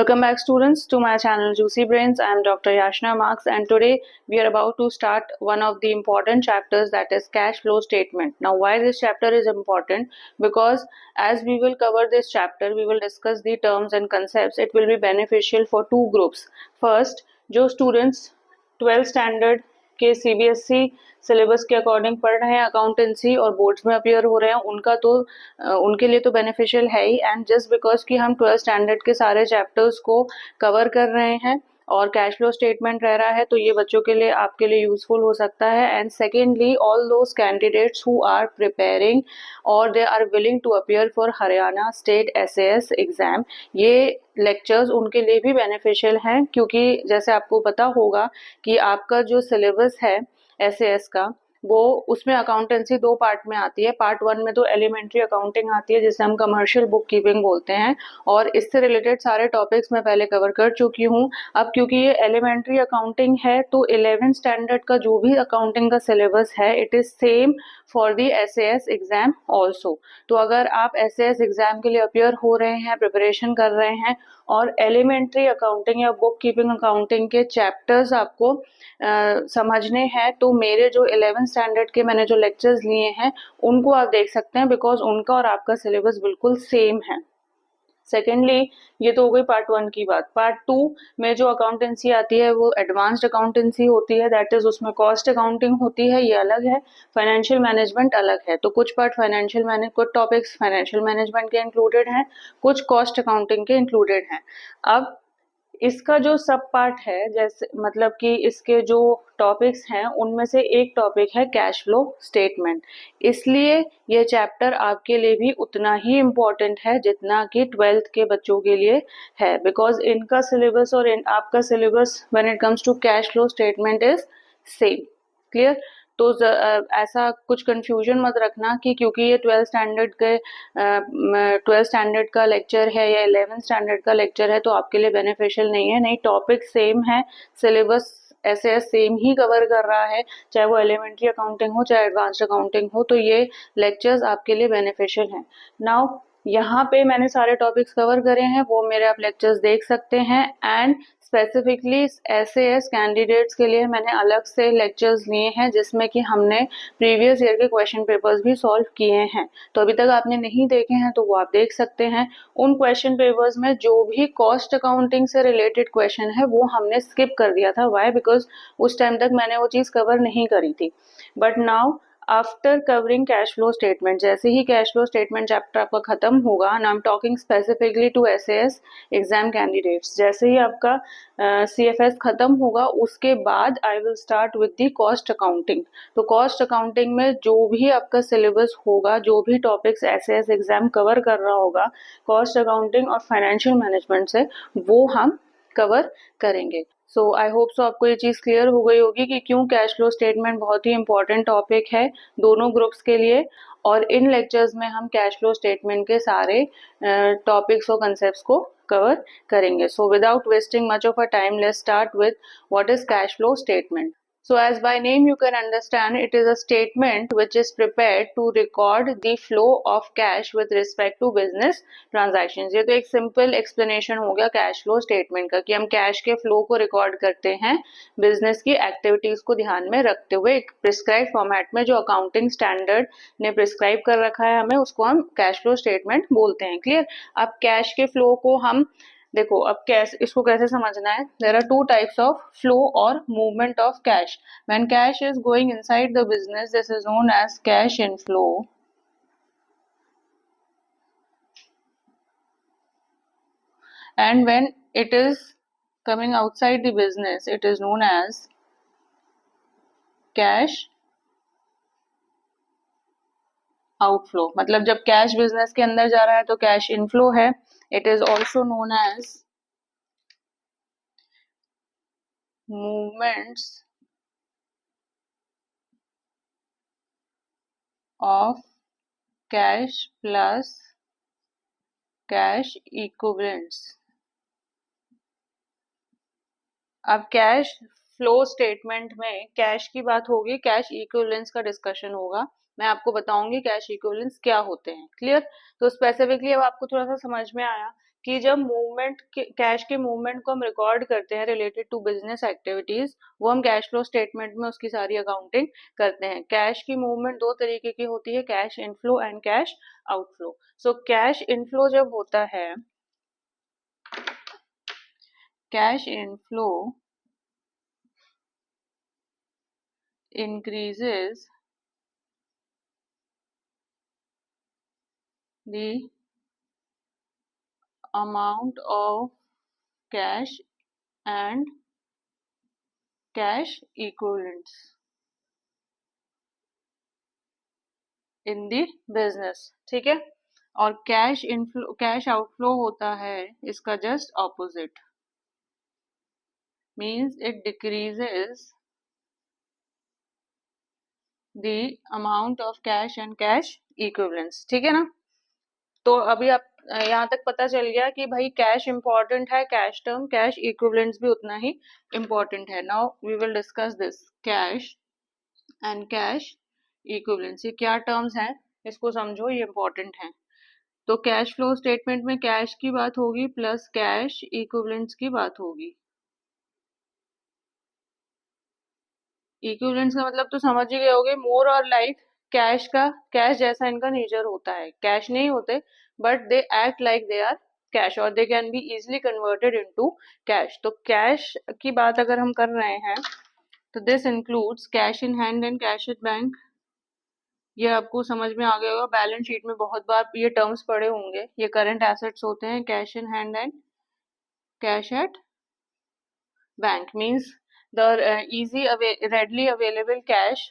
Welcome back students to my channel Juicy Brains. I am Dr. Yashna Marks and today we are about to start one of the important chapters, that is cash flow statement. Now why this chapter is important? Because as we will cover this chapter, we will discuss the terms and concepts. It will be beneficial for two groups. First, जो students 12th standard के CBSE syllabus के according पढ़ रहे हैं accountancy और boards में appear हो रहे हैं, उनके लिए तो बेनिफिशियल है ही। एंड जस्ट बिकॉज कि हम 12th स्टैंडर्ड के सारे चैप्टर्स को कवर कर रहे हैं और कैश फ्लो स्टेटमेंट रह रहा है, तो ये बच्चों के लिए आपके लिए यूजफुल हो सकता है। And secondly, all those candidates who are preparing और they are willing to appear for Haryana state SAS exam, ये लेक्चर्स उनके लिए भी बेनिफिशियल हैं, क्योंकि जैसे आपको पता होगा कि आपका जो सिलेबस है SAS का, वो उसमें अकाउंटेंसी दो पार्ट में आती है। पार्ट 1 में तो एलिमेंट्री अकाउंटिंग आती है जिसे हम कमर्शियल बुक कीपिंग बोलते हैं, और इससे रिलेटेड सारे टॉपिक्स मैं पहले कवर कर चुकी हूँ। अब क्योंकि ये एलिमेंट्री अकाउंटिंग है तो 11th स्टैंडर्ड का जो भी अकाउंटिंग का सिलेबस है it is same for the SAS exam also. तो अगर आप SAS एग्जाम के लिए अपियर हो रहे हैं, प्रिपरेशन कर रहे हैं और एलिमेंट्री अकाउंटिंग या बुक कीपिंग अकाउंटिंग के चैप्टर्स आपको समझने हैं, तो मेरे जो 11th स्टैंडर्ड के मैंने जो लेक्चर्स लिए हैं उनको आप देख सकते हैं, बिकॉज उनका और आपका सिलेबस बिल्कुल सेम है। सेकेंडली, ये तो हो गई पार्ट 1 की बात। पार्ट 2 में जो अकाउंटेंसी आती है वो एडवांस्ड अकाउंटेंसी होती है, दैट इज उसमें कॉस्ट अकाउंटिंग होती है, ये अलग है, फाइनेंशियल मैनेजमेंट अलग है। तो कुछ पार्ट कुछ टॉपिक्स फाइनेंशियल मैनेजमेंट के इंक्लूडेड हैं, कुछ कॉस्ट अकाउंटिंग के इंक्लूडेड हैं। अब इसका जो सब पार्ट है, जैसे मतलब कि इसके जो टॉपिक्स हैं उनमें से एक टॉपिक है कैश फ्लो स्टेटमेंट, इसलिए ये चैप्टर आपके लिए भी उतना ही इम्पोर्टेंट है जितना कि 12th के बच्चों के लिए है, बिकॉज इनका सिलेबस और आपका syllabus when it comes to cash flow statement is same. Clear? तो ऐसा कुछ कंफ्यूजन मत रखना कि क्योंकि ये 12th स्टैंडर्ड का लेक्चर है या 11th स्टैंडर्ड का लेक्चर है तो आपके लिए बेनिफिशियल नहीं है। नहीं, टॉपिक सेम है, सिलेबस SAS सेम ही कवर कर रहा है, चाहे वो एलिमेंट्री अकाउंटिंग हो चाहे एडवांस्ड अकाउंटिंग हो, तो ये लेक्चर्स आपके लिए बेनिफिशियल हैं। नाउ यहाँ पे मैंने सारे टॉपिक्स कवर करे हैं, वो मेरे आप लेक्चर्स देख सकते हैं। एंड स्पेसिफिकली SAS कैंडिडेट्स के लिए मैंने अलग से लेक्चर्स लिए हैं जिसमें कि हमने प्रीवियस ईयर के क्वेश्चन पेपर्स भी सॉल्व किए हैं, तो अभी तक आपने नहीं देखे हैं तो वो आप देख सकते हैं। उन क्वेश्चन पेपर्स में जो भी कॉस्ट अकाउंटिंग से रिलेटेड क्वेश्चन है वो हमने स्किप कर दिया था। वाई? बिकॉज उस टाइम तक मैंने वो चीज़ कवर नहीं करी थी। But now after covering cash flow statement, जैसे ही कैश फ्लो स्टेटमेंट चैप्टर आपका खत्म होगा, and I am talking specifically to SAS exam candidates, जैसे ही आपका CFS खत्म होगा उसके बाद I will start with the cost accounting. तो कॉस्ट अकाउंटिंग में जो भी आपका सिलेबस होगा, जो भी टॉपिक्स SAS एग्जाम कवर कर रहा होगा कॉस्ट अकाउंटिंग और फाइनेंशियल मैनेजमेंट से, वो हम कवर करेंगे। सो आई होप सो आपको ये चीज़ क्लियर हो गई होगी कि क्यों कैश फ्लो स्टेटमेंट बहुत ही इंपॉर्टेंट टॉपिक है दोनों ग्रुप्स के लिए, और इन लेक्चर्स में हम कैश फ्लो स्टेटमेंट के सारे टॉपिक्स और कंसेप्ट्स को कवर करेंगे। So without wasting much of a time, let's start with what is cash flow statement. So as by name you can understand, it is a statement which is prepared to record the flow of cash with respect to business transactions. ये तो एक simple explanation हो गया cash flow statement का, कि हम cash के flow को रिकॉर्ड करते हैं बिजनेस की एक्टिविटीज को ध्यान में रखते हुए एक प्रिस्क्राइब फॉर्मेट में, जो अकाउंटिंग स्टैंडर्ड ने प्रिस्क्राइब कर रखा है हमें, उसको हम कैश फ्लो स्टेटमेंट बोलते हैं। क्लियर? अब कैश के फ्लो को हम देखो, अब कैश इसको कैसे समझना है। There are two types of flow और movement of cash. When cash is going inside the business, this is known as cash inflow, and when it is coming outside the business it is known as cash outflow. मतलब जब cash business के अंदर जा रहा है तो cash inflow है। It is also known as movements of cash plus cash equivalents. अब कैश फ्लो स्टेटमेंट में कैश की बात होगी, कैश इक्विवेलेंस का डिस्कशन होगा। मैं आपको बताऊंगी कैश इक्विवेलेंस क्या होते हैं। क्लियर? तो स्पेसिफिकली अब आपको थोड़ा सा समझ में आया कि जब मूवमेंट कैश के मूवमेंट को हम रिकॉर्ड करते हैं रिलेटेड टू बिजनेस एक्टिविटीज, वो हम कैश फ्लो स्टेटमेंट में उसकी सारी अकाउंटिंग करते हैं। कैश की मूवमेंट दो तरीके की होती है, cash inflow and cash outflow. So cash inflow जब होता है, cash inflow increases the amount of cash and cash equivalents in the business, ठीक है। और कैश इनफ्लो कैश आउटफ्लो होता है इसका just opposite, means it decreases the amount of cash and cash equivalents, ठीक है ना। तो अभी आप यहाँ तक पता चल गया कि भाई कैश इंपॉर्टेंट है, कैश टर्म, कैश इक्विवेलेंट्स भी उतना ही इंपॉर्टेंट है। Now we will discuss this cash and cash equivalents. ये क्या टर्म्स हैं, इसको समझो, ये इंपॉर्टेंट है। तो कैश फ्लो स्टेटमेंट में कैश की बात होगी प्लस कैश इक्विवेलेंट्स की बात होगी। इक्विवेलेंट्स का मतलब तो समझ ही गए होगे, मोर और लाइक कैश जैसा इनका नेचर होता है। कैश नहीं होते but they act like they are cash, और they can be easily converted into cash. तो कैश की बात अगर हम कर रहे हैं तो this includes cash in hand and cash at bank. ये आपको समझ में आ गया होगा, बैलेंस शीट में बहुत बार ये टर्म्स पड़े होंगे। ये करंट एसेट्स होते हैं, cash in hand and cash at bank means the readily available cash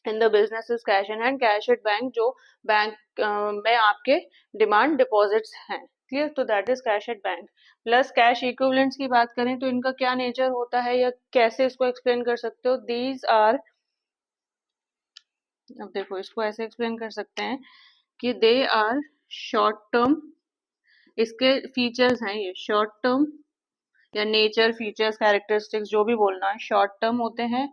in the business is cash in hand, cash at bank जो बैंक में आपके डिमांड डिपॉजिट्स हैं, क्लियर। तो that is cash at bank. Plus cash equivalents की बात करें तो इनका क्या नेचर होता है या कैसे इसको एक्सप्लेन कर सकते हो, दीज आर, अब देखो इसको ऐसे एक्सप्लेन कर सकते हैं कि दे आर शॉर्ट टर्म, इसके फीचर्स हैं ये शॉर्ट टर्म या नेचर, फीचर्स, कैरेक्टरिस्टिक्स जो भी बोलना है, शॉर्ट टर्म होते हैं,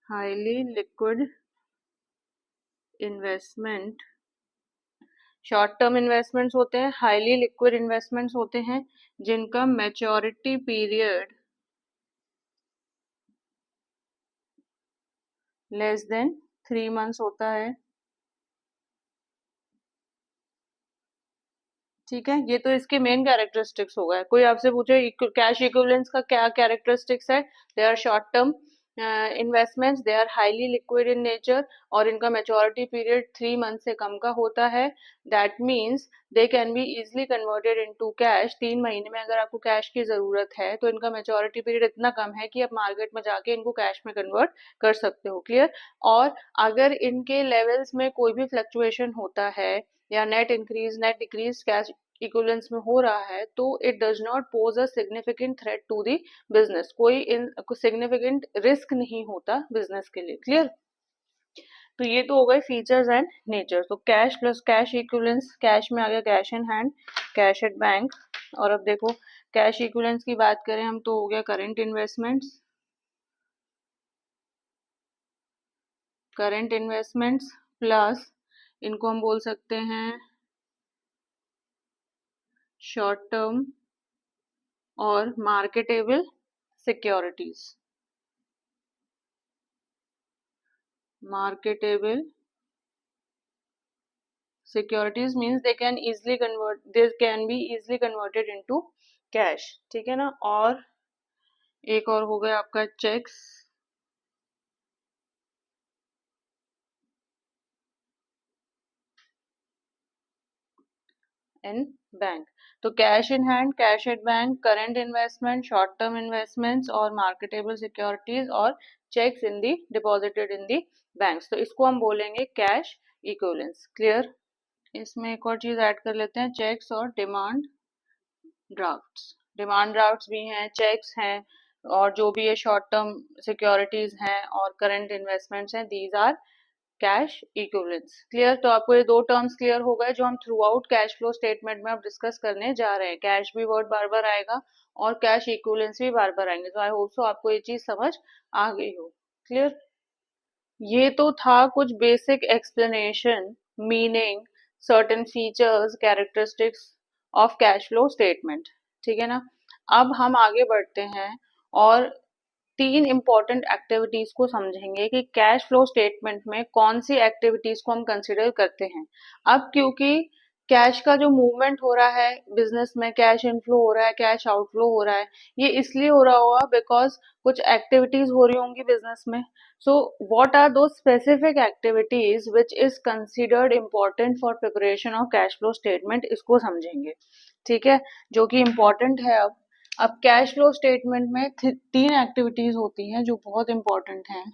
highly liquid investment, short term investments होते हैं, हाईली लिक्विड इन्वेस्टमेंट्स होते हैं जिनका maturity period less than 3 months होता है, ठीक है। ये तो इसके मेन कैरेक्टरिस्टिक्स हो गए। कोई आपसे पूछे कैश इक्विवेलेंट्स का क्या कैरेक्टरिस्टिक्स है, they are short term investments, they are highly liquid in nature, और इनका मैच्योरिटी पीरियड 3 मंथ से कम का होता है। That means they can be easily converted into cash. 3 महीने में अगर आपको कैश की जरूरत है तो इनका मैच्योरिटी पीरियड इतना कम है कि आप मार्केट में जाके इनको कैश में कन्वर्ट कर सकते हो, क्लियर। और अगर इनके लेवल्स में कोई भी फ्लक्चुएशन होता है या net increase net decrease cash equivalents में हो रहा है तो it does not pose a significant threat to the business, कोई सिग्निफिकेंट रिस्क नहीं होता बिजनेस के लिए, क्लियर। तो ये तो हो गए फीचर्स एंड नेचर। तो cash plus cash equivalence, cash में आ गया cash in hand, cash at bank. और अब देखो कैश इक्विवेलेंस की बात करें हम तो हो गया current investments, current investments plus इनको हम बोल सकते हैं शॉर्ट टर्म और marketable securities, marketable securities means they can be easily converted into cash, ठीक है ना। और एक और हो गया आपका चेक्स इन बैंक। तो cash in hand, cash at bank, current investment, short term investments और मार्केटेबल सिक्योरिटीज और checks in the deposited in the banks, तो इसको हम बोलेंगे कैश इक्विवेलेंस, क्लियर। इसमें एक और चीज ऐड कर लेते हैं, चेक्स और डिमांड ड्राफ्ट्स। डिमांड ड्राफ्ट्स भी हैं, चेक्स हैं, और जो भी ये शॉर्ट टर्म सिक्योरिटीज हैं और करंट इन्वेस्टमेंट्स हैं, these are cash equivalents, clear. तो आपको ये दो टर्म्स क्लियर हो गए जो हम through out cash flow statement में अब डिस्कस करने जा रहे हैं। कैश भी वर्ड बार बार आएगा और कैश इक्विवेलेंट्स भी बार बार आएंगे, तो आई होप सो आपको ये चीज समझ आ गई हो, क्लियर। ये तो था कुछ basic explanation, meaning, certain features, characteristics of cash flow statement. ठीक है ना। अब हम आगे बढ़ते हैं और तीन इंपॉर्टेंट एक्टिविटीज को समझेंगे कि कैश फ्लो स्टेटमेंट में कौन सी एक्टिविटीज को हम कंसिडर करते हैं। अब क्योंकि कैश का जो मूवमेंट हो रहा है बिजनेस में, कैश इनफ्लो हो रहा है, कैश आउटफ्लो हो रहा है, ये इसलिए हो रहा होगा बिकॉज कुछ एक्टिविटीज हो रही होंगी बिजनेस में। सो व्हाट आर दो specific activities which is considered important for preparation of cash flow statement, इसको समझेंगे। ठीक है, जो कि इम्पोर्टेंट है। अब कैश फ्लो स्टेटमेंट में तीन एक्टिविटीज होती हैं जो बहुत इंपॉर्टेंट हैं।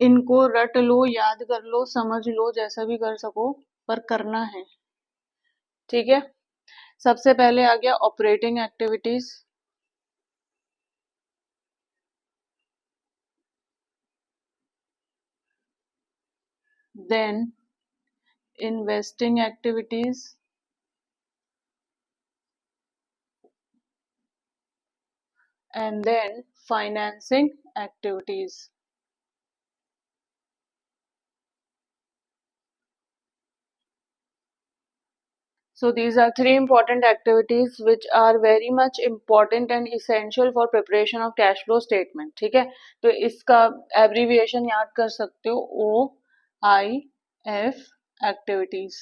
इनको रट लो, याद कर लो, समझ लो, जैसा भी कर सको, पर करना है। ठीक है, सबसे पहले आ गया operating activities, then investing activities, and then financing activities. So these are three important activities which are very much important and essential for preparation of cash flow statement. ठीक है, तो इसका एब्रीविएशन याद कर सकते हो, OIF एक्टिविटीज,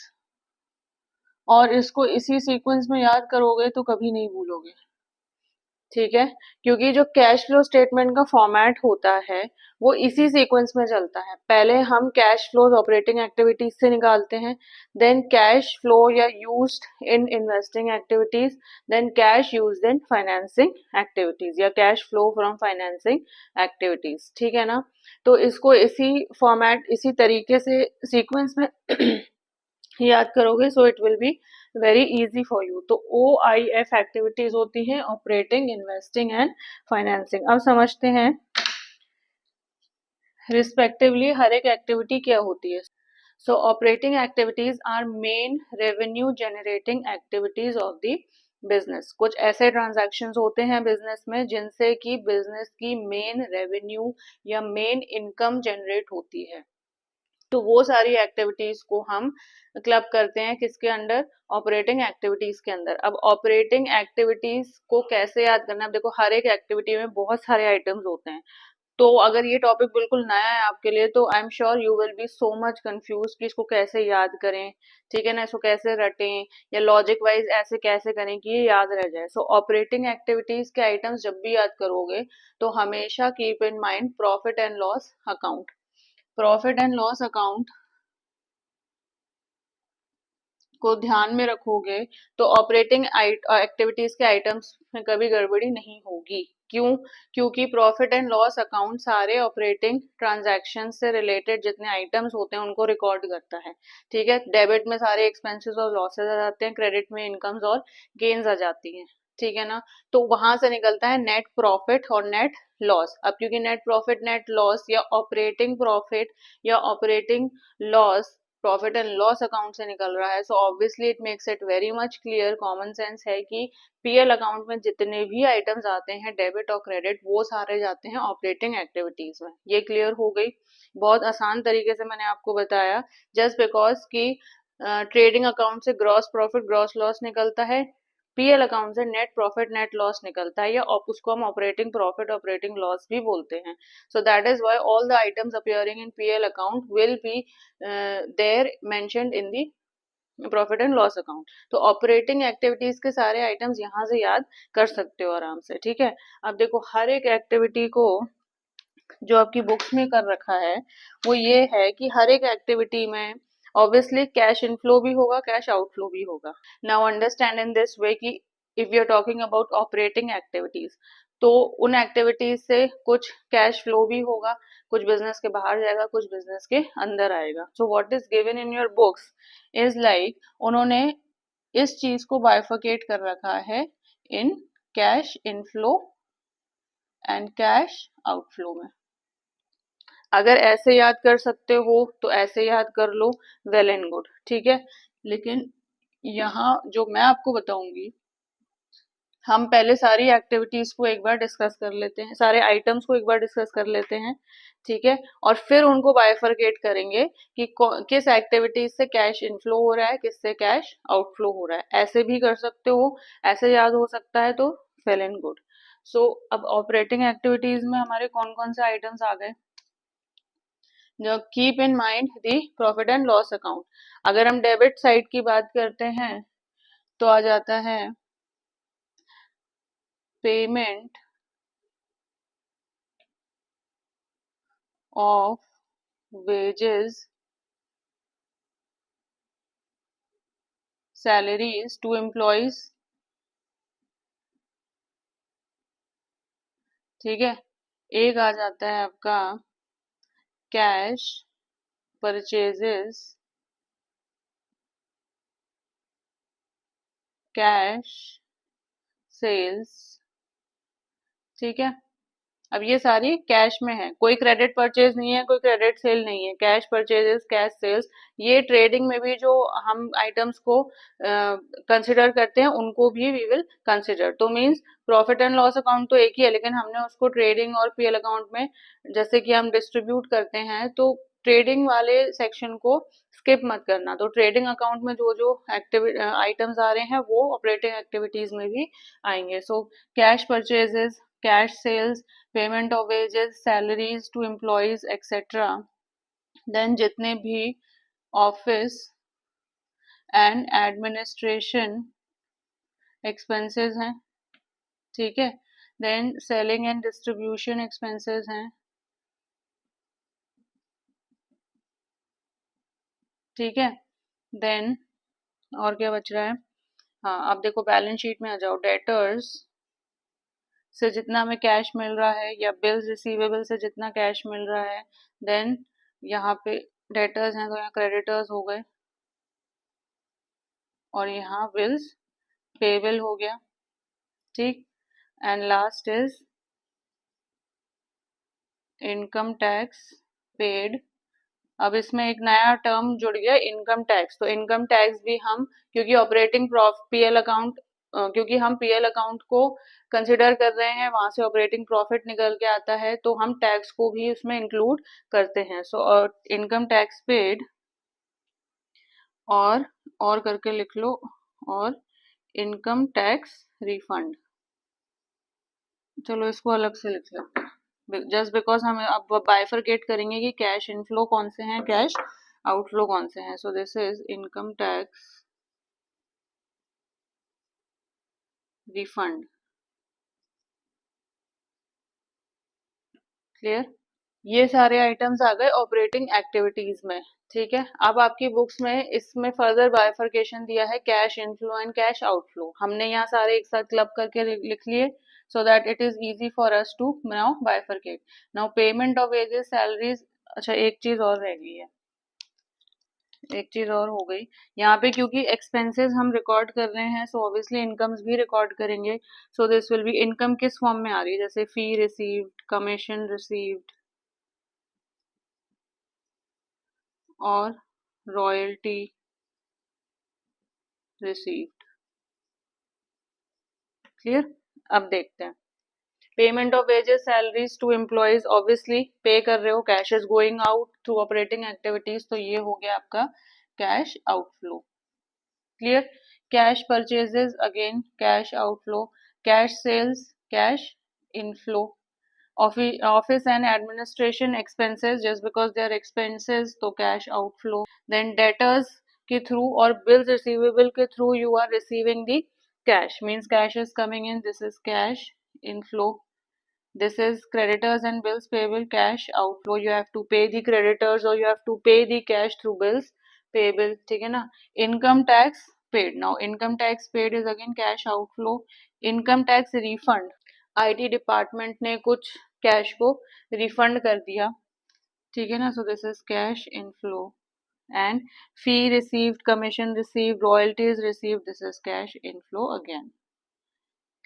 और इसको इसी सीक्वेंस में याद करोगे तो कभी नहीं भूलोगे। ठीक है, क्योंकि जो कैश फ्लो स्टेटमेंट का फॉर्मेट होता है वो इसी सीक्वेंस में चलता है। पहले हम कैश फ्लो ऑपरेटिंग एक्टिविटीज से निकालते हैं, देन कैश फ्लो या used in investing activities, then cash used in financing activities या cash flow from financing activities. ठीक है ना, तो इसको इसी फॉर्मेट, इसी तरीके से सीक्वेंस में याद करोगे, सो it will be very easy for you. तो OIF एक्टिविटीज होती हैं ऑपरेटिंग, इन्वेस्टिंग एंड फाइनेंसिंग। अब समझते हैं रिस्पेक्टिवली हर एक एक्टिविटी क्या होती है। So operating activities are main revenue generating activities of the business. कुछ ऐसे ट्रांजैक्शंस होते हैं बिजनेस में जिनसे कि बिजनेस की मेन रेवेन्यू या मेन इनकम जनरेट होती है। तो वो सारी एक्टिविटीज को हम क्लब करते हैं किसके अंडर, ऑपरेटिंग एक्टिविटीज के अंदर। अब ऑपरेटिंग एक्टिविटीज को कैसे याद करना है, अब देखो हर एक एक्टिविटी में बहुत सारे आइटम्स होते हैं, तो अगर ये टॉपिक बिल्कुल नया है आपके लिए तो I am sure you will be so much confuse कि इसको कैसे याद करें। ठीक है ना, इसको कैसे रटें या लॉजिक वाइज ऐसे कैसे करें कि ये याद रह जाए। सो ऑपरेटिंग एक्टिविटीज के आइटम्स जब भी याद करोगे तो हमेशा keep in mind profit and loss account. Profit and loss account को ध्यान में रखोगे तो ऑपरेटिंग एक्टिविटीज के आइटम्स में कभी गड़बड़ी नहीं होगी। क्यों? क्योंकि प्रॉफिट एंड लॉस अकाउंट सारे ऑपरेटिंग ट्रांजैक्शन से रिलेटेड जितने आइटम्स होते हैं उनको रिकॉर्ड करता है। ठीक है, डेबिट में सारे एक्सपेंसेस और लॉसेस आ जाते हैं, क्रेडिट में इनकम्स और गेन्स आ जाती हैं। ठीक है ना, तो वहां से निकलता है नेट प्रॉफिट और नेट लॉस। अब क्योंकि नेट प्रॉफिट, नेट लॉस या ऑपरेटिंग प्रॉफिट या operating loss profit and loss account से निकल रहा है, so obviously it makes it very much clear, common sense है कि पीएल अकाउंट में जितने भी आइटम्स आते हैं डेबिट और क्रेडिट वो सारे जाते हैं ऑपरेटिंग एक्टिविटीज में। ये क्लियर हो गई, बहुत आसान तरीके से मैंने आपको बताया। जस्ट बिकॉज कि ट्रेडिंग अकाउंट से ग्रॉस प्रॉफिट ग्रॉस लॉस निकलता है, पीएल अकाउंट से नेट प्रॉफिट नेट लॉस निकलता है, या उसको हम ऑपरेटिंग प्रॉफिट ऑपरेटिंग लॉस भी बोलते हैं। So that is why all the items appearing in PL account will be there mentioned in the profit and loss account. तो ऑपरेटिंग एक्टिविटीज के सारे आइटम्स यहाँ से याद कर सकते हो आराम से। ठीक है, अब देखो हर एक एक्टिविटी को जो आपकी बुक्स में कर रखा है वो ये है कि हर एक एक्टिविटी में ऑब्वियसली कैश इनफ्लो भी होगा, कैश आउटफ्लो भी होगा। Now understand in this way कि if you are talking about operating activities तो उन एक्टिविटीज से कुछ कैश फ्लो भी होगा, कुछ बिजनेस के बाहर जाएगा, कुछ बिजनेस के अंदर आएगा। So what is given in your books is like, उन्होंने इस चीज को बाइफरकेट कर रखा है in cash inflow and cash outflow में। अगर ऐसे याद कर सकते हो तो ऐसे याद कर लो, वेल एंड गुड। ठीक है, लेकिन यहाँ जो मैं आपको बताऊंगी हम पहले सारी एक्टिविटीज को एक बार डिस्कस कर लेते हैं, सारे आइटम्स को एक बार डिस्कस कर लेते हैं, ठीक है, और फिर उनको बाइफरकेट करेंगे कि किस एक्टिविटीज से कैश इनफ्लो हो रहा है, किससे कैश आउटफ्लो हो रहा है। ऐसे भी कर सकते हो, ऐसे याद हो सकता है तो वेल एंड गुड। सो अब ऑपरेटिंग एक्टिविटीज में हमारे कौन कौन से आइटम्स आ गए। जो keep in mind the profit and loss account. अगर हम डेबिट साइड की बात करते हैं तो आ जाता है payment of wages, salaries to employees, ठीक है। एक आ जाता है आपका कैश परचेजेस, कैश सेल्स, ठीक है। अब ये सारी कैश में है, कोई क्रेडिट परचेज नहीं है, कोई क्रेडिट सेल नहीं है, कैश परचेजेस, कैश सेल्स। ये ट्रेडिंग में भी जो हम आइटम्स को कंसिडर करते हैं उनको भी वी विल कंसिडर। तो means profit and loss account तो एक ही है, लेकिन हमने उसको ट्रेडिंग और पीएल अकाउंट में जैसे कि हम डिस्ट्रीब्यूट करते हैं, तो ट्रेडिंग वाले सेक्शन को स्किप मत करना। तो ट्रेडिंग अकाउंट में जो जो एक्टिविटी आइटम्स आ रहे हैं वो ऑपरेटिंग एक्टिविटीज में भी आएंगे। So cash purchases, cash sales, payment of wages, salaries to employees etcetera, then जितने भी ऑफिस एंड एडमिनिस्ट्रेशन एक्सपेंसेस हैं, ठीक है, then selling and distribution expenses हैं, ठीक है, देन और क्या बच रहा है। हाँ, अब देखो बैलेंस शीट में आ जाओ, डेटर्स से जितना हमें कैश मिल रहा है या बिल्स रिसीवेबल से जितना कैश मिल रहा है, देन यहाँ पे डेटर्स हैं तो यहाँ क्रेडिटर्स हो गए, और यहाँ बिल्स पेबल हो गया, ठीक। And last is income tax paid. अब इसमें एक नया टर्म जुड़ गया, इनकम टैक्स। तो इनकम टैक्स भी हम, क्योंकि ऑपरेटिंग पीएल अकाउंट, क्योंकि हम पीएल अकाउंट को कंसिडर कर रहे हैं, वहां से ऑपरेटिंग प्रॉफिट निकल के आता है, तो हम टैक्स को भी उसमें इंक्लूड करते हैं। सो इनकम टैक्स पेड, और करके लिख लो, और इनकम टैक्स रिफंड। चलो इसको अलग से लिख लेते हैं, जस्ट बिकॉज हम अब बाइफरकेट करेंगे कि कैश इनफ्लो कौन से हैं, कैश आउटफ्लो कौन से हैं। सो this is income tax refund. Clear. ये सारे आइटम्स आ गए ऑपरेटिंग एक्टिविटीज में, ठीक है। अब आपकी बुक्स में इसमें फर्दर बाइफरकेशन दिया है cash inflow and cash outflow. हमने यहाँ सारे एक साथ क्लब करके लिख लिए, so that it is easy for us to now bifurcate. Now payment of wages, salaries. अच्छा, एक चीज और रह गई है, एक चीज और हो गई यहाँ पे, क्योंकि एक्सपेंसेस हम रिकॉर्ड कर रहे हैं, सो ऑब्वियसली इनकम्स भी रिकॉर्ड करेंगे। So this will be, income किस फॉर्म में आ रही है, जैसे फी रिसीव्ड, कमीशन रिसीव्ड, और रॉयल्टी रिसीव्ड। क्लियर। अब देखते हैं payment of wages, salaries to employees, obviously pay कर रहे हो, cash is going out through operating activities, तो ये हो गया आपका cash outflow. Clear. Cash purchases, again cash outflow, cash sales, cash inflow, office and administration expenses, just because they are expenses तो cash outflow, then debtors के through और bills receivable के through you are receiving the cash, means cash is coming in, this is cash inflow, this is creditors and bills payable, cash outflow, you have to pay the creditors or you have to pay the cash through bills payable, ठीक है ना। income tax paid, now income tax paid is again cash outflow, income tax refund, IT department ने कुछ cash को refund कर दिया, ठीक है ना, सो this is cash inflow, and fee received, commission received, royalties received, this is cash inflow again.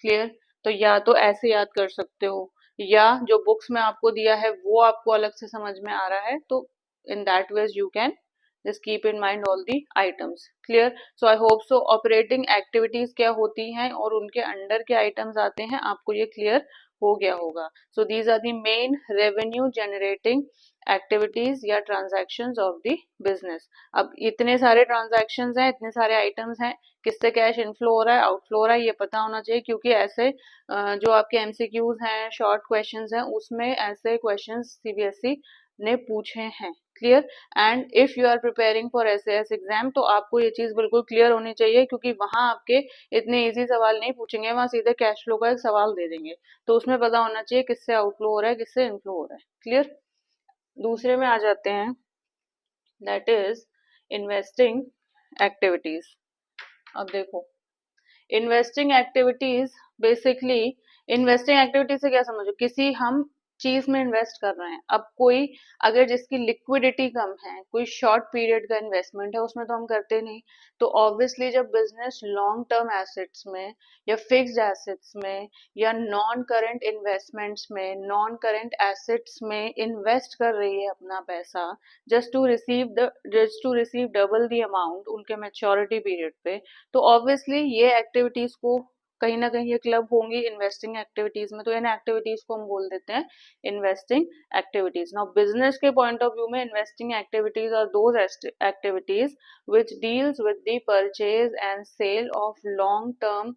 Clear. तो या तो ऐसे याद कर सकते हो, या जो बुक्स में आपको दिया है वो आपको अलग से समझ में आ रहा है, तो in that ways you can just keep in mind all the items. Clear? So I hope so operating activities क्या होती हैं और उनके अंडर के आइटम्स आते हैं, आपको ये क्लियर हो गया होगा। So these are the main revenue generating activities या ट्रांजैक्शंस ऑफ द बिजनेस। अब इतने सारे ट्रांजैक्शंस हैं, इतने सारे आइटम्स हैं, किससे कैश इनफ्लो हो रहा है, आउटफ्लो हो रहा है, ये पता होना चाहिए, क्योंकि ऐसे जो आपके एमसीक्यूज हैं, शॉर्ट क्वेश्चंस हैं, उसमें ऐसे क्वेश्चंस सीबीएसई ने पूछे हैं। Clear? And if you are preparing for SAS exam तो आपको ये चीज बिल्कुल क्लियर होनी चाहिए, क्योंकि वहां आपके इतने इजी सवाल नहीं पूछेंगे, वहां सीधे कैश फ्लो का एक सवाल दे देंगे, तो उसमें पता होना चाहिए किससे आउटफ्लो हो रहा है, किससे इनफ्लो हो रहा है। क्लियर? दूसरे में आ जाते हैं, दैट इज इन्वेस्टिंग एक्टिविटीज। अब देखो, investing activities basically, investing activities से क्या समझो, किसी हम चीज में इन्वेस्ट कर रहे हैं। अब कोई अगर जिसकी लिक्विडिटी कम है, कोई शॉर्ट पीरियड का इन्वेस्टमेंट है, उसमें तो हम करते नहीं। तो ऑब्वियसली जब बिजनेस लॉन्ग टर्म एसेट्स में या फिक्स्ड एसेट्स में या नॉन करंट इन्वेस्टमेंट्स में, नॉन करंट एसेट्स में इन्वेस्ट कर रही है अपना पैसा, just to receive double the amount उनके मैच्योरिटी पीरियड पे, तो ऑब्वियसली ये एक्टिविटीज को कहीं ना कहीं ये क्लब होंगी इन्वेस्टिंग एक्टिविटीज में, तो इन एक्टिविटीज को हम बोल देते हैं इन्वेस्टिंग एक्टिविटीज। नाउ बिजनेस के पॉइंट ऑफ व्यू में investing activities are those activities which deals with the purchase and sale of long term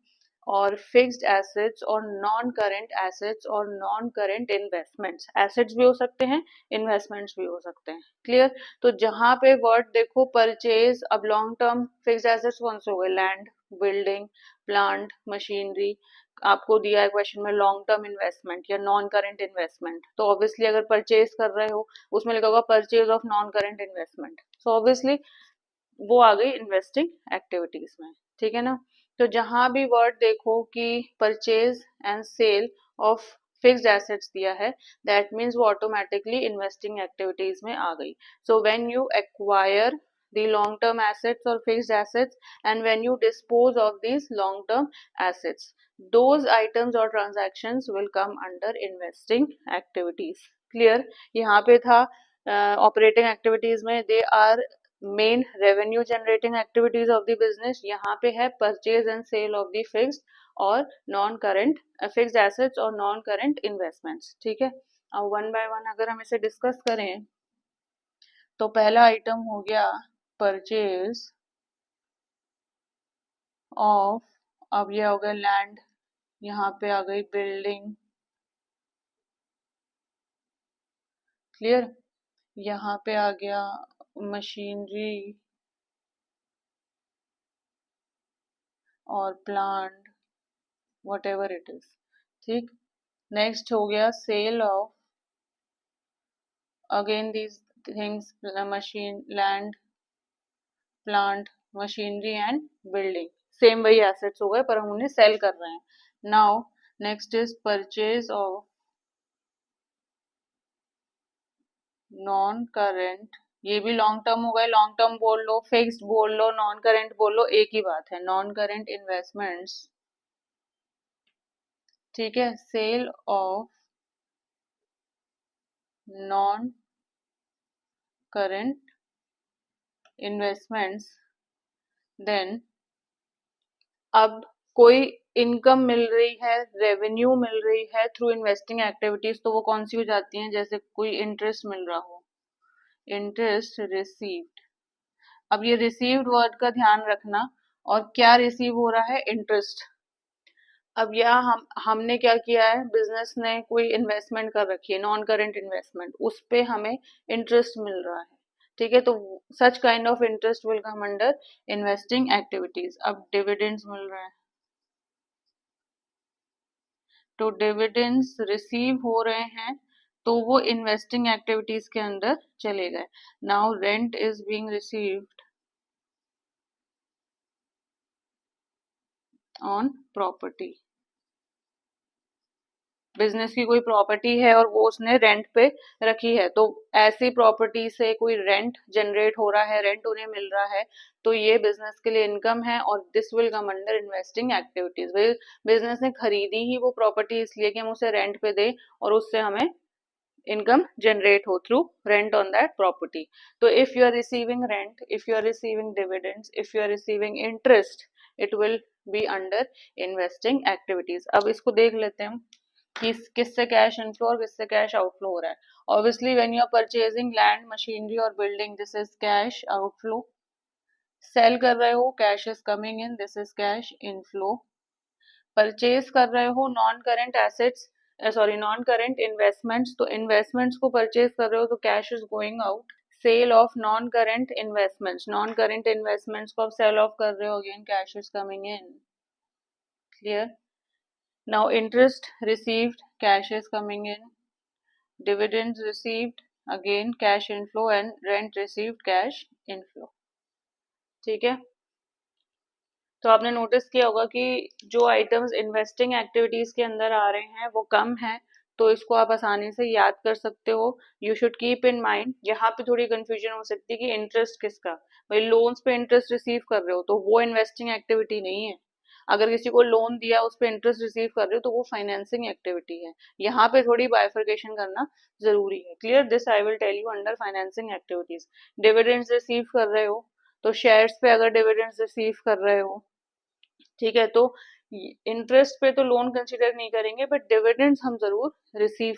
और फिक्स्ड एसेट्स और नॉन करंट एसेट्स और नॉन करंट इन्वेस्टमेंट्स। एसेट्स भी हो सकते हैं, investments भी हो सकते हैं। क्लियर? तो जहां पे वर्ड देखो परचेज, अब लॉन्ग टर्म फिक्स्ड एसेट्स कौन से हो गए, लैंड, बिल्डिंग, प्लांट, मशीनरी। आपको दिया है क्वेश्चन में लॉन्ग टर्म इन्वेस्टमेंट या नॉन करंट इन्वेस्टमेंट, तो ऑब्वियसली अगर परचेज कर रहे हो उसमें लिखा होगा purchase of non current investment, so obviously वो आ गई इन्वेस्टिंग एक्टिविटीज में। ठीक है ना? तो जहां भी वर्ड देखो कि purchase and sale of fixed assets दिया है, दैट मीन्स वो ऑटोमेटिकली इन्वेस्टिंग एक्टिविटीज में आ गई। So when you acquire the long term assets or fixed assets and when you dispose of these long term assets, those items or transactions will come under investing activities. Clear? यहाँ पे था operating activities में they are main revenue generating activities of the business, यहाँ पे है purchase and sale of the fixed और non current fixed assets और non current investments. ठीक है? अब वन बाय वन अगर हम इसे डिस्कस करें तो पहला आइटम हो गया परचेज ऑफ, अब ये हो गया लैंड, यहाँ पे आ गई बिल्डिंग। क्लियर? यहाँ पे आ गया मशीनरी और plant, whatever it is. ठीक? नेक्स्ट हो गया sale of, again these things, machine, land, plant, machinery and building, same वही एसेट्स हो गए पर हम उन्हें सेल कर रहे हैं। Now next is purchase of non current, ये भी लॉन्ग टर्म हो गए, लॉन्ग टर्म बोल लो, फिक्स्ड बोल लो, नॉन करेंट बोल लो, एक ही बात है, नॉन करेंट इन्वेस्टमेंट्स। ठीक है? Sale of non current investments. Then अब कोई इनकम मिल रही है, रेवेन्यू मिल रही है थ्रू इन्वेस्टिंग एक्टिविटीज, तो वो कौन सी हो जाती हैं, जैसे कोई इंटरेस्ट मिल रहा हो, इंटरेस्ट रिसीव्ड। अब ये रिसीव्ड वर्ड का ध्यान रखना, और क्या रिसीव हो रहा है, इंटरेस्ट। अब यहाँ हमने क्या किया है, बिजनेस ने कोई इन्वेस्टमेंट कर रखी है, नॉन करेंट इन्वेस्टमेंट, उस पे हमें इंटरेस्ट मिल रहा है। ठीक है? तो such kind of interest will come under investing activities. अब डिविडेंड्स मिल रहा है, तो डिविडेंड्स रिसीव हो रहे हैं, तो वो इन्वेस्टिंग एक्टिविटीज के अंदर चले गए। Now rent is being received on property, business की कोई प्रॉपर्टी है और वो उसने रेंट पे रखी है, तो ऐसी प्रॉपर्टी से कोई रेंट जनरेट हो रहा है, रेंट उन्हें मिल रहा है, तो ये बिजनेस के लिए इनकम है और this will come under investing activities. Business ने खरीदी ही वो प्रॉपर्टी इसलिए कि हम उसे रेंट पे दें और उससे हमें income generate ho through rent on that property. So if you are receiving rent, if you are receiving dividends, if you are receiving interest, it will be under investing activities. अब इसको देख लेते हैं हम किससे कैश इनफ्लो और किससे cash outflow हो रहा है. Obviously when you are purchasing land, machinery और building, this is cash outflow. Sell कर रहे हो, cash is coming in, this is cash inflow. Purchase कर रहे हो non current assets, sorry non current investments, तो इन्वेस्टमेंट्स को परचेज कर रहे हो तो cash is going out. Sale of non current investments, non current investments को आप सेल ऑफ कर रहे हो, again cash is coming in. Clear. Now interest received, cash is coming in. Dividends received, again cash inflow. And rent received, cash inflow. ठीक है. तो आपने notice किया होगा कि जो आइटम्स इन्वेस्टिंग एक्टिविटीज के अंदर आ रहे हैं वो कम है, तो इसको आप आसानी से याद कर सकते हो. You should keep in mind. यहाँ पे थोड़ी कंफ्यूजन हो सकती है कि इंटरेस्ट किसका, भाई लोन्स पे इंटरेस्ट रिसीव कर रहे हो तो वो इन्वेस्टिंग एक्टिविटी नहीं है. अगर किसी को लोन दिया उस पर इंटरेस्ट रिसीव कर रहे हो तो वो फाइनेंसिंग एक्टिविटी है. यहाँ पे थोड़ी बाइफर्केशन करना जरूरी है. Clear. This I will tell you under financing activities. Dividends receive कर रहे हो तो शेयर्स पे अगर डिविडेंड्स रिसीव कर रहे हो, ठीक है, तो इंटरेस्ट पे तो लोन कंसिडर नहीं करेंगे, बट डिविडेंड्स हम जरूर रिसीव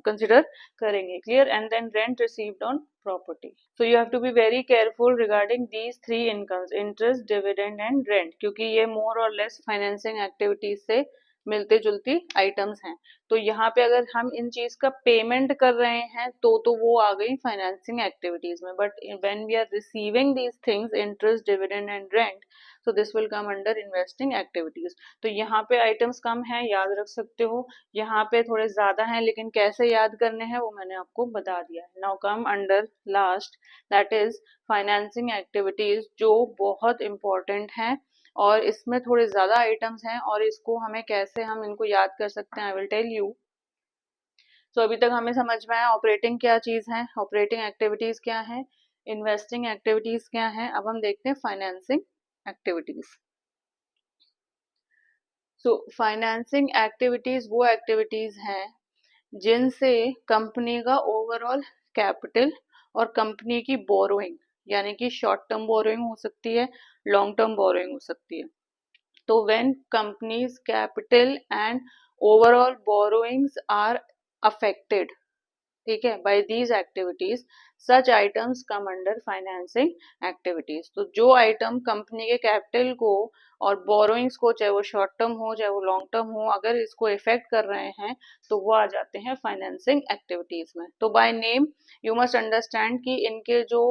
कंसिडर करेंगे. Clear. And then rent received on property. So you have to be very careful regarding these three incomes, interest, dividend and rent, क्योंकि ये मोर और लेस फाइनेंसिंग एक्टिविटीज से मिलते जुलती आइटम्स हैं. तो यहाँ पे अगर हम इन चीज का पेमेंट कर रहे हैं तो वो आ गई फाइनेंसिंग एक्टिविटीज में. But when we are receiving these things, interest, dividend and rent, so this will come under investing activities. तो यहाँ पे आइटम्स कम हैं, याद रख सकते हो. यहाँ पे थोड़े ज्यादा हैं, लेकिन कैसे याद करने हैं वो मैंने आपको बता दिया है. Now come under last, that is financing activities, जो बहुत इंपॉर्टेंट है और इसमें थोड़े ज्यादा आइटम्स हैं, और इसको हमें कैसे हम इनको याद कर सकते हैं, आई विल टेल यू. तो अभी तक हमें समझ में आया ऑपरेटिंग क्या चीज है, ऑपरेटिंग एक्टिविटीज क्या है, इन्वेस्टिंग एक्टिविटीज क्या है. अब हम देखते हैं फाइनेंसिंग एक्टिविटीज. सो फाइनेंसिंग एक्टिविटीज वो एक्टिविटीज हैं जिनसे कंपनी का ओवरऑल कैपिटल और कंपनी की बोरोइंग, यानी कि शॉर्ट टर्म बोरोइंग हो सकती है, लॉन्ग टर्म बोरोइंग हो सकती है. तो when companies capital and overall borrowings are affected, ठीक है, by these activities, such items come under financing activities. तो जो आइटम कंपनी के कैपिटल को और बोरोइंग्स को, चाहे वो शॉर्ट टर्म हो चाहे वो लॉन्ग टर्म हो, अगर इसको इफेक्ट कर रहे हैं तो वो आ जाते हैं फाइनेंसिंग एक्टिविटीज में. तो by name you must understand कि इनके जो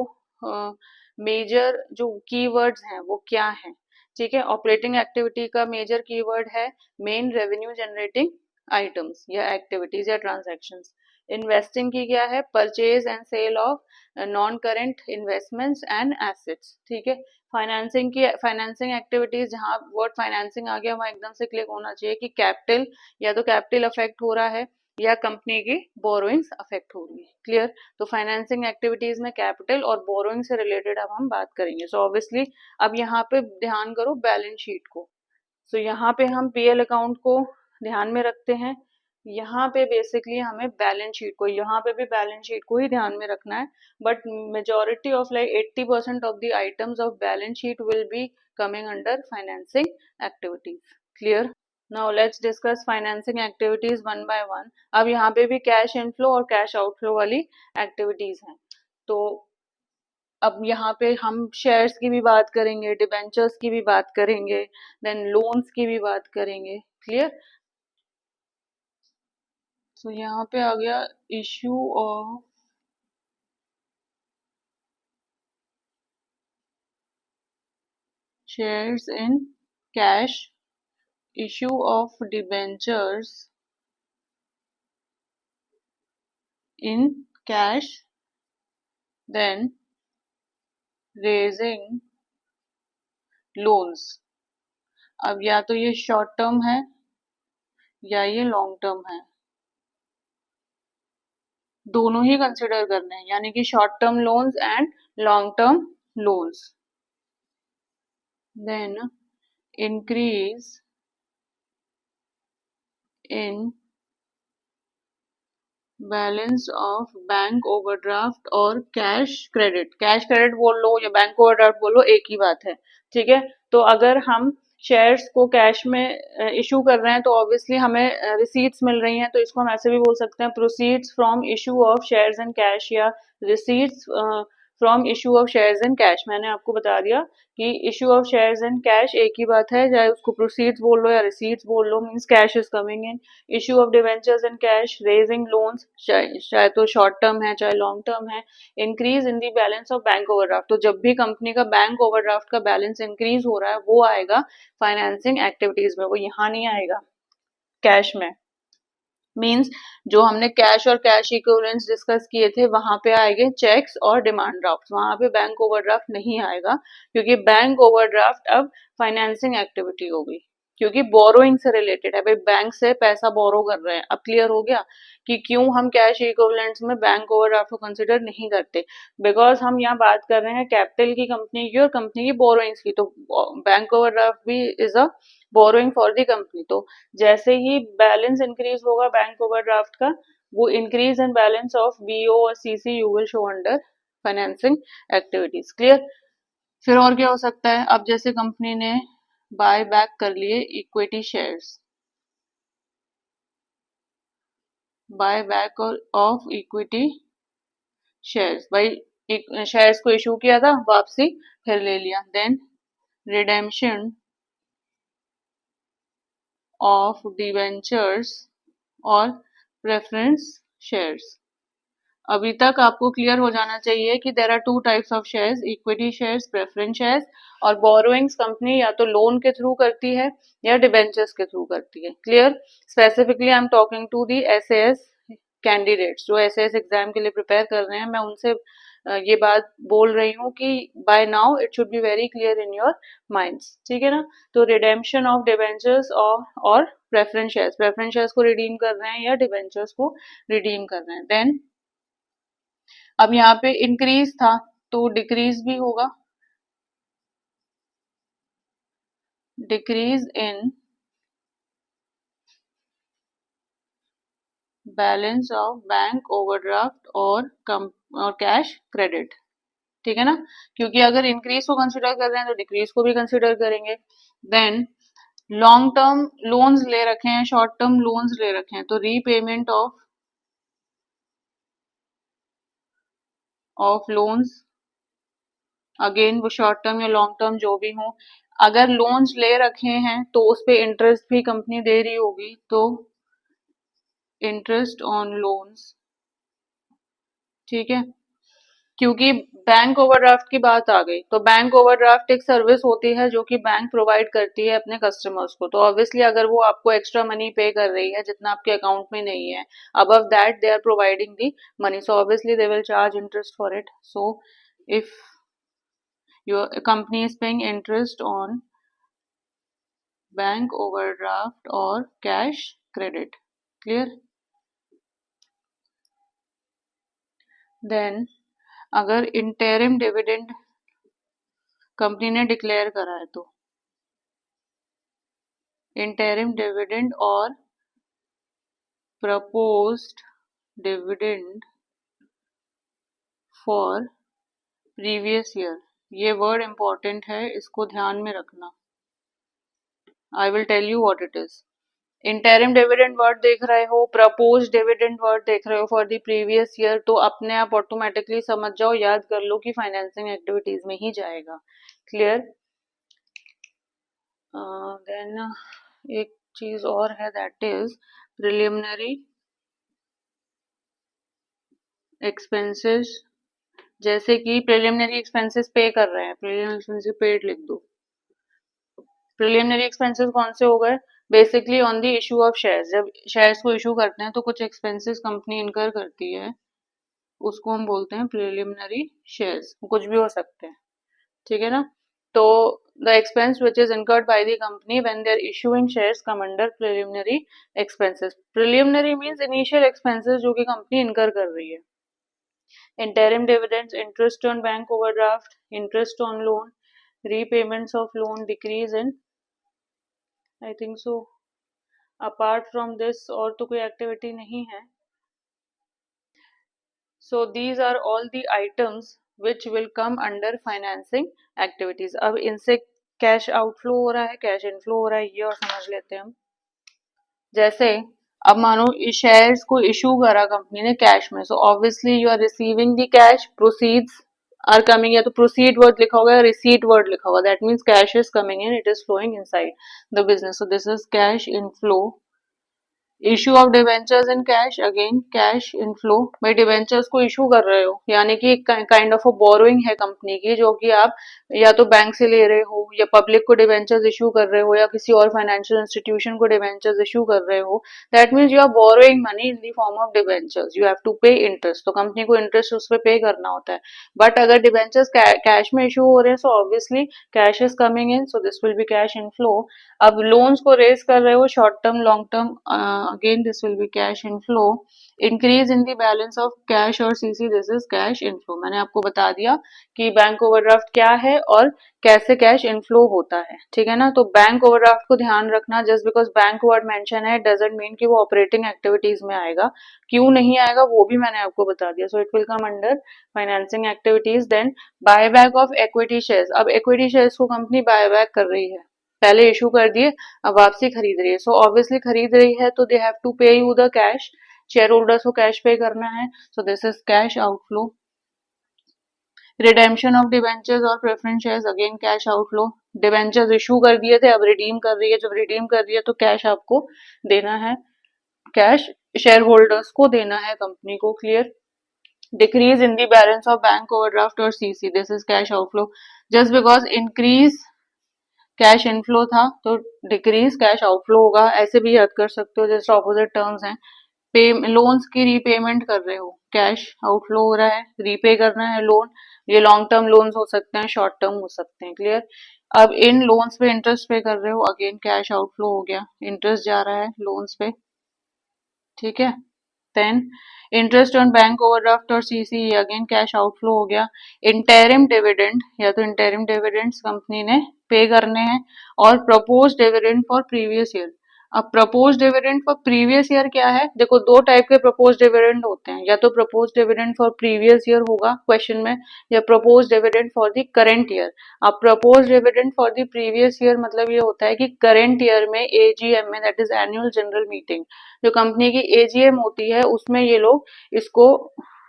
मेजर जो कीवर्ड्स हैं वो क्या हैं. ठीक है. ऑपरेटिंग एक्टिविटी का मेजर कीवर्ड है मेन रेवेन्यू जनरेटिंग आइटम्स या एक्टिविटीज या ट्रांजैक्शंस. इन्वेस्टिंग की क्या है, purchase and sale of non current investments and assets. ठीक है. फाइनेंसिंग की, फाइनेंसिंग एक्टिविटीज, जहां वर्ड फाइनेंसिंग आ गया वहां एकदम से क्लिक होना चाहिए कि कैपिटल, या तो कैपिटल अफेक्ट हो रहा है या कंपनी की बोरोइंग्स अफेक्ट हो रही है. क्लियर. तो फाइनेंसिंग एक्टिविटीज में कैपिटल और बोरोइंग से रिलेटेड अब हम बात करेंगे. सो ऑब्वियसली अब यहाँ पे ध्यान करो बैलेंस शीट को. सो यहाँ पे हम पीएल अकाउंट को ध्यान में रखते हैं. यहाँ पे बेसिकली हमें बैलेंस शीट को, यहाँ पे भी बैलेंस शीट को ही ध्यान में रखना है. But majority of like 80% of the items of balance sheet will be coming under financing activities. Clear. Now let's discuss financing activities one by one. अब यहाँ पे भी कैश इनफ्लो और कैश आउटफ्लो वाली एक्टिविटीज हैं. तो अब यहाँ पे हम शेयर्स की भी बात करेंगे, डिबेंचर्स की भी बात करेंगे, देन लोन्स की भी बात करेंगे. क्लियर. तो यहाँ पे आ गया issue of shares in cash, issue of debentures in cash, then raising loans. अब या तो ये शॉर्ट टर्म है या ये लॉन्ग टर्म है, दोनों ही कंसिडर करने हैं, यानी कि short term loans and long term loans. Then increase in balance of bank overdraft और कैश क्रेडिट बोल लो या बैंक ओवरड्राफ्ट बोलो, एक ही बात है। ठीक है, तो अगर हम शेयर्स को कैश में इशू कर रहे हैं तो ऑब्वियसली हमें रिसीट्स मिल रही हैं, तो इसको हम ऐसे भी बोल सकते हैं proceeds from issue of shares in cash या receipts from issue of shares in cash. मैंने आपको बता दिया कि issue of shares in cash एक ही बात है, चाहे उसको प्रोसीड्स बोल लो या रिसीट्स बोल लो, means cash is coming in. Issue of debentures in cash, raising loans, चाहे तो शॉर्ट टर्म है चाहे लॉन्ग टर्म है। Increase in the balance of bank overdraft, तो जब भी कंपनी का बैंक ओवरड्राफ्ट का बैलेंस इंक्रीज हो रहा है वो आएगा फाइनेंसिंग एक्टिविटीज में, वो यहाँ नहीं आएगा कैश में। मीन्स जो हमने कैश और कैश इक्विवेलेंट्स डिस्कस किए थे वहां पे आएंगे चेक्स और डिमांड ड्राफ्ट, वहां पे बैंक ओवरड्राफ्ट नहीं आएगा, क्योंकि बैंक ओवरड्राफ्ट अब फाइनेंसिंग एक्टिविटी होगी, क्योंकि बोरोइंग से रिलेटेड है, भाई बैंक से पैसा बोरो कर रहे हैं। अब क्लियर हो गया कि क्यों हम कैश इक्विवेलेंट्स में बैंक ओवरड्राफ्ट को कंसिडर नहीं करते, बिकॉज हम यहाँ बात कर रहे हैं कैपिटल की कंपनी की और कंपनी की बोरोइंग्स की, तो बैंक ओवरड्राफ्ट भी is a borrowing for the company. तो जैसे ही बैलेंस इंक्रीज होगा बैंक ओवरड्राफ्ट का, वो increase in balance of BO और CC you will show under financing activities. Clear? फिर और क्या हो सकता है? अब जैसे कंपनी ने बाय बैक कर लिए equity shares, buy back of equity shares, भाई शेयर्स को इशू किया था, वापसी फिर ले लिया। देन रिडेम्पशन ऑफ डिवेंचर्स और प्रेफरेंस शेयर्स। अभी तक आपको क्लियर हो जाना चाहिए कि there are two types of shares, equity shares, preference shares. और बोरोइंग्स कंपनी या तो लोन के थ्रू करती है या डिबेंचर्स के थ्रू करती है। Clear? Specifically I am talking to the SAS candidates जो एसएएस एग्जाम के लिए प्रिपेयर कर रहे हैं, मैं उनसे ये बात बोल रही हूँ कि by now it should be very clear in your minds. ठीक है ना? तो रिडेम्पशन ऑफ डिबेंचर्स और प्रेफरेंस शेयर्स को रिडीम कर रहे हैं या डिबेंचर्स को रिडीम कर रहे हैं। देन अब यहाँ पे इंक्रीज था तो डिक्रीज भी होगा, decrease in balance of bank overdraft और कैश क्रेडिट। ठीक है ना? क्योंकि अगर इंक्रीज को कंसिडर कर रहे हैं तो डिक्रीज को भी कंसिडर करेंगे। देन लॉन्ग टर्म लोन्स ले रखे हैं, शॉर्ट टर्म लोन्स ले रखे हैं, तो रीपेमेंट ऑफ लोन्स, अगेन वो शॉर्ट टर्म या लॉन्ग टर्म जो भी हो, अगर लोन्स ले रखे हैं तो उस पे इंटरेस्ट भी कंपनी दे रही होगी, तो इंटरेस्ट ऑन लोन्स। ठीक है? क्योंकि बैंक ओवरड्राफ्ट की बात आ गई, तो बैंक ओवरड्राफ्ट एक सर्विस होती है जो कि बैंक प्रोवाइड करती है अपने कस्टमर्स को, तो ऑब्वियसली अगर वो आपको एक्स्ट्रा मनी पे कर रही है जितना आपके अकाउंट में नहीं है, above that they are providing the money, so obviously they will charge interest for it. So if your company is paying interest on bank overdraft और कैश क्रेडिट। क्लियर? देन अगर इंटरिम डिविडेंड कंपनी ने declare करा है, तो interim dividend और proposed dividend for previous year, ये word important है, इसको ध्यान में रखना। I will tell you what it is. Interim dividend word देख रहे हो, प्रपोज डिविडेंड वर्ड देख रहे हो फॉर द प्रीवियस ईयर, तो अपने आप ऑटोमेटिकली समझ जाओ, याद कर लो कि फाइनेंसिंग एक्टिविटीज में ही जाएगा। क्लियर? देन एक चीज और है, दैट इज प्रिलिमिनरी एक्सपेंसेस। जैसे कि प्रिलिमिनरी एक्सपेंसेस पे कर रहे हैं, प्रिलिमिनरी एक्सपेंसेस पेड लिख दो। प्रिलिमिनरी एक्सपेंसेस कौन से हो गए? Basically on the issue of shares, जब शेयर्स को इशू करते हैं तो कुछ एक्सपेंसेस कंपनी इनकर करती है, उसको हम बोलते हैं प्रिलिमिनरी शेयर्स, कुछ भी हो सकते हैं। ठीक है ना? तो the expense which is incurred by the company when they are issuing shares come under preliminary expenses. Preliminary means initial expenses जो कि कंपनी इनकर कर रही है। interim dividends, interest on bank overdraft, interest on loan, repayments of loan, decrease in, I think so, apart from this और तो कोई activity नहीं है। So these are all the items which will come under financing activities. अब इनसे cash outflow हो रहा है, कैश इनफ्लो हो रहा है, ये और समझ लेते हैं हम। जैसे अब मानो शेयर्स को इशू करा कंपनी ने कैश में, so obviously you are receiving the cash, proceeds are coming, या तो प्रोसीड वर्ड लिखा होगा या रिसीट वर्ड लिखा होगा, that means cash is coming in, it is flowing inside the business, so this is cash inflow. Issue of debentures in cash, again cash inflow. भाई debentures को issue कर रहे हो यानी कि काइंड ऑफ अ बोरोइंग है company की, जो कि आप या तो बैंक से ले रहे हो या पब्लिक को डिवेंचर्स इशू कर रहे हो या किसी और फाइनेंशियल इंस्टीट्यूशन को डिवेंचर्स इशू कर रहे हो, that means you are borrowing money in the form of debentures, you have to pay interest, तो कंपनी को इंटरेस्ट उस पर पे करना होता है। बट अगर डिवेंचर्स कैश में इशू हो रहे हैं, so obviously cash is coming in, so this will be cash inflow. अब लोन्स को रेज कर रहे हो short term long term, again this will be cash inflow. Increase in the balance of cash और CC, this is cash inflow. मैंने आपको बता दिया कि बैंक ओवरड्राफ्ट क्या है और कैसे कैश इनफ्लो होता है, ठीक है ना। तो बैंक ओवरड्राफ्ट को ध्यान रखना, just because bank word mention है डजंट मीन कि वो ऑपरेटिंग एक्टिविटीज में आएगा, क्यों नहीं आएगा वो भी मैंने आपको बता दिया। So it will come under financing activities. Then buyback of equity shares, अब इक्विटी शेयर्स को कंपनी बायबैक कर रही है, पहले इशू कर दिए अब वापसी खरीद रही है, सो ऑब्वियसली खरीद रही है तो they have to pay you the cash, share holders को कैश पे करना है, so this is cash outflow. Redemption of debentures और preference shares, again cash outflow. Debentures issue कर दिए थे, अब रिडीम कर रही है, जब रिडीम कर रही है तो कैश आपको देना है, कैश शेयर होल्डर्स को देना है कंपनी को, clear. Decrease in the balance of bank overdraft और CC, this is cash outflow. Just because increase cash inflow था तो डिक्रीज कैश आउटफ्लो होगा, ऐसे भी याद कर सकते हो, जैसे ऑपोजिट टर्म्स हैं। पे लोन्स की रीपेमेंट कर रहे हो, कैश आउटफ्लो हो रहा है, रीपे करना है लोन, ये लॉन्ग टर्म लोन्स हो सकते हैं, शॉर्ट टर्म हो सकते हैं, क्लियर। अब इन लोन्स पे इंटरेस्ट पे कर रहे हो, अगेन कैश आउटफ्लो हो गया, इंटरेस्ट जा रहा है लोन्स पे, ठीक है। Then interest on bank overdraft और सीसी, अगेन कैश आउटफ्लो हो गया। इंटरिम डिविडेंड, या तो इंटरिम डिविडेंड्स कंपनी ने पे करने हैं, और propose dividend for previous year. अब propose dividend for previous year क्या है, देखो दो टाइप के प्रपोज डिविडेंड होते हैं, या तो propose dividend for previous year होगा क्वेश्चन में, या propose dividend for the current year. अब propose dividend for the previous year मतलब ये होता है कि करेंट ईयर में एजीएम में, that is annual general meeting, जो कंपनी की एजीएम होती है उसमें ये लोग इसको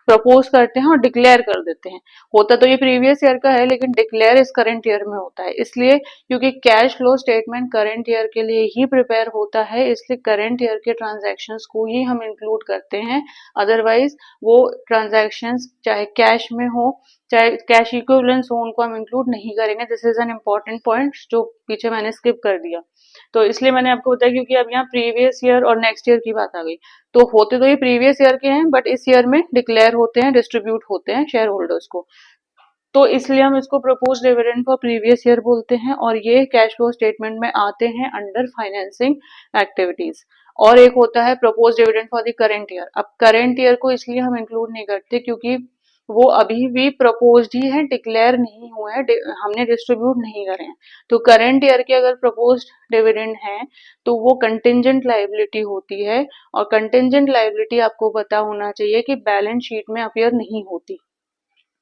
प्रपोज करते हैं और डिक्लेयर कर देते हैं। होता तो ये प्रीवियस ईयर का है लेकिन डिक्लेयर इस करंट ईयर में होता है, इसलिए क्योंकि cash flow statement current year के लिए ही प्रिपेयर होता है, इसलिए करंट ईयर के ट्रांजैक्शंस को ही हम इंक्लूड करते हैं। अदरवाइज वो ट्रांजैक्शंस चाहे कैश में हो चाहे कैश इक्विवेलेंस हो, उनको हम इंक्लूड नहीं करेंगे। This is an important point जो पीछे मैंने स्किप कर दिया, तो इसलिए मैंने आपको बताया, क्योंकि अब यहाँ प्रीवियस ईयर और नेक्स्ट ईयर की बात आ गई, तो होते तो ये प्रीवियस ईयर के हैं बट इस ईयर में डिक्लेयर होते हैं, डिस्ट्रीब्यूट होते हैं शेयर होल्डर्स को, तो इसलिए हम इसको propose dividend for previous year बोलते हैं, और ये कैश फ्लो स्टेटमेंट में आते हैं अंडर फाइनेंसिंग एक्टिविटीज। और एक होता है propose dividend for the current year. अब करेंट ईयर को इसलिए हम इंक्लूड नहीं करते क्योंकि वो अभी भी प्रपोज्ड ही है, डिक्लेयर नहीं हुआ है, हमने डिस्ट्रीब्यूट नहीं करे हैं। तो करेंट ईयर के अगर प्रपोज्ड डिविडेंड है तो वो कंटिंजेंट लायबिलिटी होती है, और कंटिंजेंट लायबिलिटी आपको पता होना चाहिए कि बैलेंस शीट में अपीयर नहीं होती।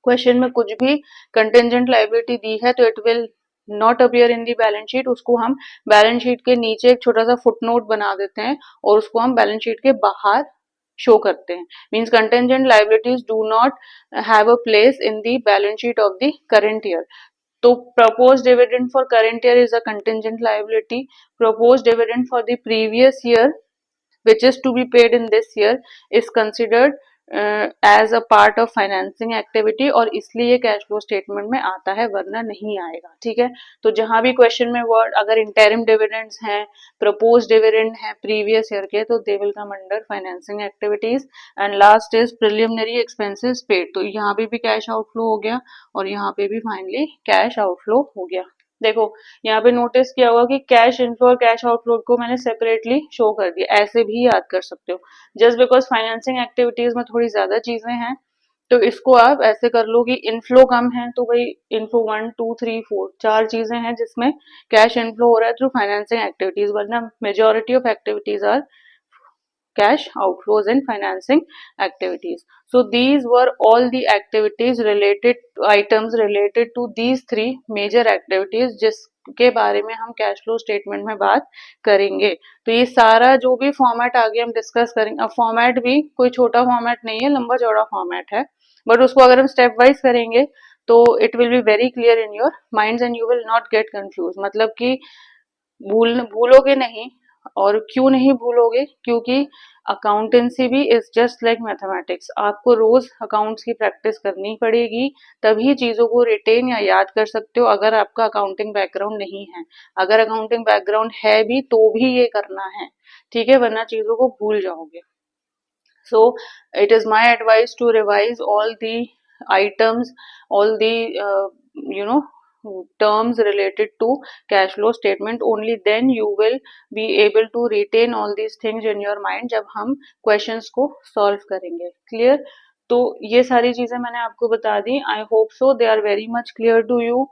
क्वेश्चन में कुछ भी कंटिंजेंट लायबिलिटी दी है तो it will not appear in the balance sheet, उसको हम बैलेंस शीट के नीचे एक छोटा सा फुटनोट बना देते हैं और उसको हम बैलेंस शीट के बाहर शो करते हैं। Means contingent liabilities do not have a place in the balance sheet of the current year. तो propose dividend for current year is a contingent liability, propose dividend for the previous year which is to be paid in this year is considered as a part of financing activity, और इसलिए ये cash flow statement में आता है वरना नहीं आएगा, ठीक है। तो जहां भी क्वेश्चन में वर्ड अगर इंटरिम डिविडेंड्स हैं, प्रपोज डिविडेंड है प्रीवियस ईयर के, तो they will come under financing activities. And last is preliminary expenses paid, तो यहाँ पे भी कैश आउटफ्लो हो गया और यहाँ पे भी फाइनली कैश आउटफ्लो हो गया। देखो यहाँ पे नोटिस किया होगा कि कैश इनफ्लो और कैश आउटफ्लो को मैंने सेपरेटली शो कर दिया, ऐसे भी याद कर सकते हो। जस्ट बिकॉज फाइनेंसिंग एक्टिविटीज में थोड़ी ज्यादा चीजें हैं तो इसको आप ऐसे कर लो कि इनफ्लो कम है तो भाई इनफ्लो 1 2 3 4 चार चीजें हैं जिसमें कैश इनफ्लो हो रहा है थ्रू फाइनेंसिंग एक्टिविटीज, वरना majority of activities are cash outflows and financing activities. So these were all the activities related, items related to these three major activities जिसके बारे में हम कैश फ्लो स्टेटमेंट में बात करेंगे. तो ये सारा जो भी फॉर्मेट आगे हम डिस्कस करेंगे, अब फॉर्मेट भी कोई छोटा फॉर्मेट नहीं है, लंबा चौड़ा फॉर्मेट है, बट उसको अगर हम स्टेप वाइज करेंगे तो it will be very clear in your minds and you will not get confuse. मतलब कि भूलोगे नहीं. और क्यों नहीं भूलोगे? क्योंकि अकाउंटेंसी भी इज जस्ट लाइक मैथमेटिक्स. आपको रोज अकाउंट्स की प्रैक्टिस करनी पड़ेगी, तभी चीजों को रिटेन या याद कर सकते हो. अगर आपका अकाउंटिंग बैकग्राउंड नहीं है, अगर अकाउंटिंग बैकग्राउंड है भी तो भी ये करना है, ठीक है, वरना चीजों को भूल जाओगे. So it is my advice to revise all the items, all the you know terms related to cash flow statement. Only then you will be able to retain all these things in your mind जब हम questions को solve करेंगे. Clear? तो ये सारी चीजें मैंने आपको बता दी. I hope so they are very much clear to you.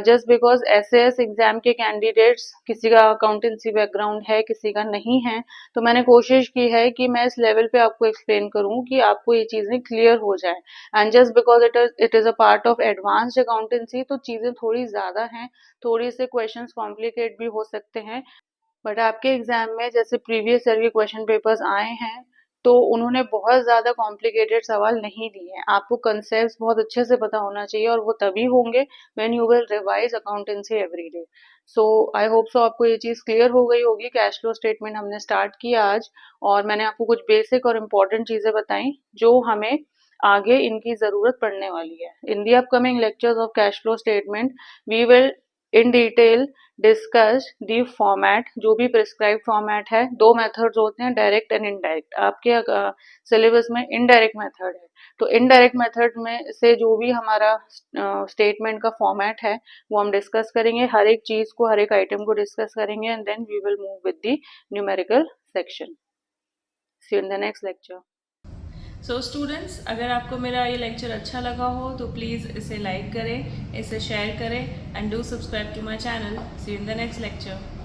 Just because SAS exam के कैंडिडेट्स, किसी का अकाउंटेंसी बैकग्राउंड है, किसी का नहीं है, तो मैंने कोशिश की है कि मैं इस लेवल पे आपको एक्सप्लेन करूं कि आपको ये चीजें क्लियर हो जाए. And just because it is a part of advanced accountancy, तो चीजें थोड़ी ज्यादा हैं, थोड़ी से क्वेश्चंस कॉम्प्लिकेट भी हो सकते हैं. बट आपके एग्जाम में जैसे प्रीवियस ईयर के क्वेश्चन पेपर्स आए हैं, तो उन्होंने बहुत ज्यादा कॉम्प्लिकेटेड सवाल नहीं दिए हैं. आपको कंसेप्ट बहुत अच्छे से पता होना चाहिए, और वो तभी होंगे when you will revise accountancy every day. So I hope so आपको ये चीज क्लियर हो गई होगी. कैश फ्लो स्टेटमेंट हमने स्टार्ट किया आज, और मैंने आपको कुछ बेसिक और इम्पोर्टेंट चीजें बताई जो हमें आगे इनकी जरूरत पड़ने वाली है. In the upcoming lectures of cash flow statement we will in detail discuss the format. जो भी प्रिस्क्राइब फॉर्मेट है, दो मेथड्स होते हैं, डायरेक्ट एंड इनडायरेक्ट. आपके सिलेबस में इनडायरेक्ट मेथड है, तो इनडायरेक्ट मेथड में से जो भी हमारा स्टेटमेंट का फॉर्मेट है वो हम डिस्कस करेंगे. हर एक चीज को, हर एक आइटम को डिस्कस करेंगे, and then we will move with the numerical section. See you in the next lecture. So students, अगर आपको मेरा ये लेक्चर अच्छा लगा हो तो प्लीज़ इसे लाइक करें, इसे शेयर करें, and do subscribe to my channel. See you in the next lecture.